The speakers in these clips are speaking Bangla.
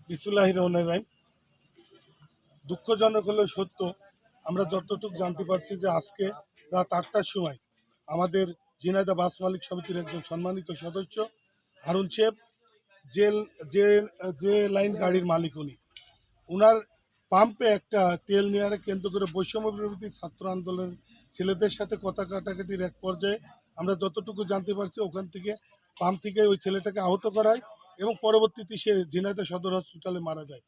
বিসমিল্লাহির রহমানির রহিম। দুঃখজনক হলেও সত্য, আমরা যতটুকু জানতে পারছি যে আজকে রাত ৮টার সময় আমাদের ঝিনাইদহ বাস মালিক সমিতির একজন সম্মানিত সদস্য হারুন শেখ, যে যে যে লাইন গাড়ির মালিক উনার পাম্পে একটা তেল নেওয়ারে কেন্দ্র করে বৈষম্য বিরোধী ছাত্র আন্দোলনের ছেলেদের সাথে কথা কাটাকাটির এক পর্যায়ে আমরা যতটুকু জানতে পারছি ওখান থেকে পাম্প থেকে ওই ছেলেটাকে আহত করায় এবং পরবর্তীতে সে ঝিনাইদহ সদর হসপিটালে মারা যায়।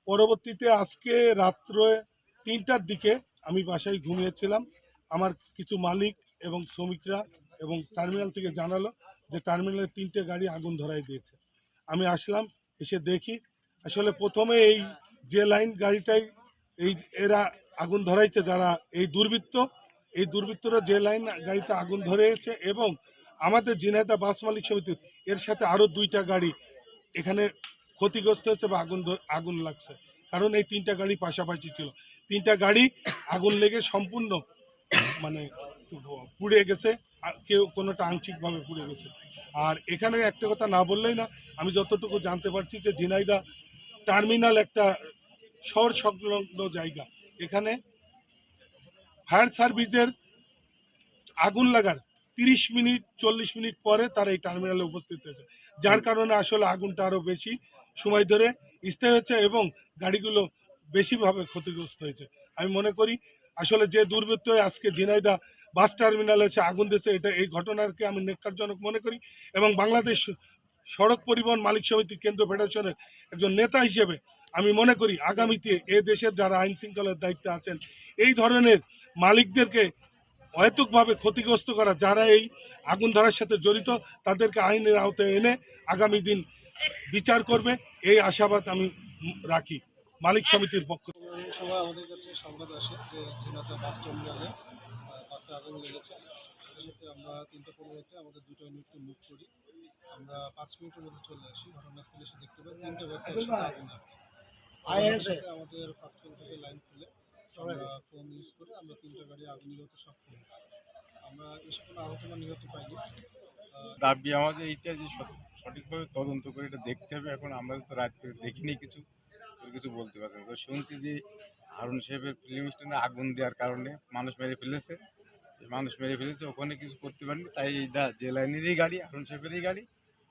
পরবর্তীতে আজকে রাত্রে ৩টার দিকে আমি বাসায় ঘুমিয়েছিলাম। আমার কিছু মালিক এবং শ্রমিকরা এবং টার্মিনাল থেকে জানালো যে টার্মিনালের 3টে গাড়ি আগুন ধরাই দিয়েছে। আমি আসলাম, এসে দেখি আসলে প্রথমে এই যে লাইন গাড়িটাই এরা আগুন ধরাইছে, যারা এই দুর্বৃত্তরা যে লাইন গাড়িতে আগুন ধরেছে এবং আমাদের ঝিনাইদহ বাস মালিক সমিতির এর সাথে আরও 2টা গাড়ি এখানে ক্ষতিগ্রস্ত হচ্ছে বা আগুন লাগছে। কারণ এই 3টা গাড়ি পাশাপাশি ছিল, 3টা গাড়ি আগুন লেগে সম্পূর্ণ মানে পুড়ে গেছে, কেউ কোনোটা আংশিকভাবে পুড়ে গেছে। আর এখানে একটা কথা না বললেই না, আমি যতটুকু জানতে পারছি যে ঝিনাইদহ টার্মিনাল একটা শহর সংলগ্ন জায়গা, এখানে ফায়ার সার্ভিসের আগুন লাগার 30-40 মিনিট পরে তারা এই টার্মিনালে উপস্থিত হয়েছে, যার কারণে আসলে আগুনটা আরও বেশি সময় ধরে স্থায়ী হচ্ছে এবং গাড়িগুলো বেশিভাবে ক্ষতিগ্রস্ত হয়েছে। আমি মনে করি আসলে যে দুর্বৃত্ত আজকে ঝিনাইদহ বাস টার্মিনালে এসে আগুন দিয়েছে, এই ঘটনাকে আমি নেককারজনক মনে করি এবং বাংলাদেশ সড়ক পরিবহন মালিক সমিতি কেন্দ্র ফেডারেশনের একজন নেতা হিসেবে আমি মনে করি আগামীতে এ দেশের যারা আইন শৃঙ্খলার দায়িত্বে আছেন এই ধরনের মালিকদেরকে অহেতুকভাবে ক্ষতিগ্রস্ত করা, যারা এই আগুন ধরার সাথে জড়িত, তাদেরকে আইনের আওতায় এনে আগামী দিন বিচার করবে, এই আশাবাদ আমি রাখি মালিক সমিতির পক্ষ থেকে। এই সময় আমাদের কাছে সংবাদ আসে যে ঝিনাইদহ বাস টার্মিনালে বাসে আগুন লেগেছে। সাথে সাথে আমরা 3:15-তে আমাদের 2টা ইউনিটকে মুভ করি। আমরা 5 মিনিটের মধ্যে চলে আসি। ঘটনাস্থলে এসে দেখতে পাই 3টে বাসে একসাথে আগুন লাগছে। আমাদের ফার্স্ট ফোন থেকে লাইন খুলে আমরা ফোন ইউজ করে আমরা 3টা গাড়ি আগুন নিভাতে সক্ষম হই। আমরা এসে কোনো আহত বা নিহত পাইনি। দাবি আমাদের এইটা যে সঠিকভাবে তদন্ত করে এটা দেখতে হবে। এখন আমরা তো রাত করে দেখিনি, কিছু বলতে পারছি না। তো শুনছি যে হারুন সাহেবের ফিল্ম স্ট্যান্ডে আগুন দেওয়ার কারণে মানুষ মেরে ফেলেছে, ওখানে কিছু করতে পারেনি, তাই এইটা যে লাইনেরই গাড়ি, হারুন সাহেবেরই গাড়ি,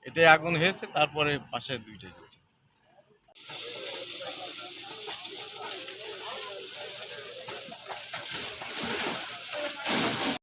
এটাই আগুন হয়েছে, তারপরে পাশে 2টা হয়েছে।